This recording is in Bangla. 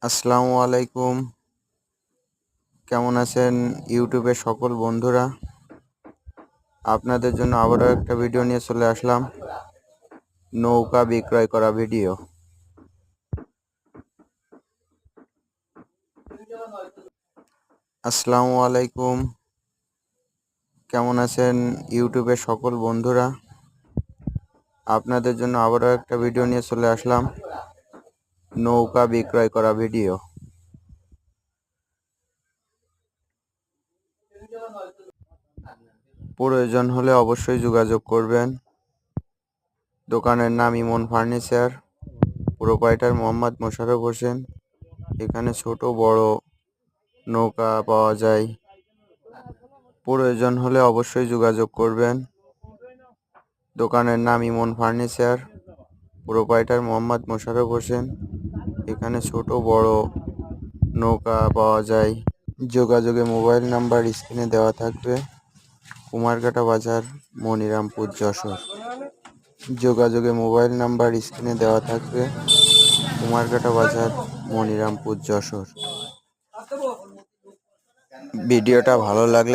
আসসালামু আলাইকুম। কেমন আছেন ইউটিউবের সকল বন্ধুরা? আপনাদের জন্য আবারও একটা ভিডিও নিয়ে চলে আসলাম, নৌকা বিক্রয় করা ভিডিও। আসসালামু আলাইকুম। কেমন আছেন ইউটিউবের সকল বন্ধুরা? আপনাদের জন্য আবারও একটা ভিডিও নিয়ে চলে আসলাম, নৌকা বিক্রয় করা ভিডিও। প্রয়োজন হলে অবশ্যই যোগাযোগ করবেন। দোকানের নাম ইমন ফার্নিচার, প্রোপাইটার মোহাম্মদ মোশাররফ হোসেন। এখানে ছোট বড় নৌকা পাওয়া যায়। প্রয়োজন হলে অবশ্যই যোগাযোগ করবেন। দোকানের নাম ইমন ফার্নিচার, প্রোপাইটার মোহাম্মদ মোশাররফ হোসেন। এখানে ছোট বড় নৌকা পাওয়া যায়। যোগাযোগে মোবাইল নাম্বার স্ক্রিনে দেওয়া থাকবে। কুমারঘাটা বাজার, মনিরামপুর, যশোর। যোগাযোগে মোবাইল নাম্বার স্ক্রিনে দেওয়া থাকবে। কুমারঘাটা বাজার, মনিরামপুর, যশোর। ভিডিওটা ভালো লাগলে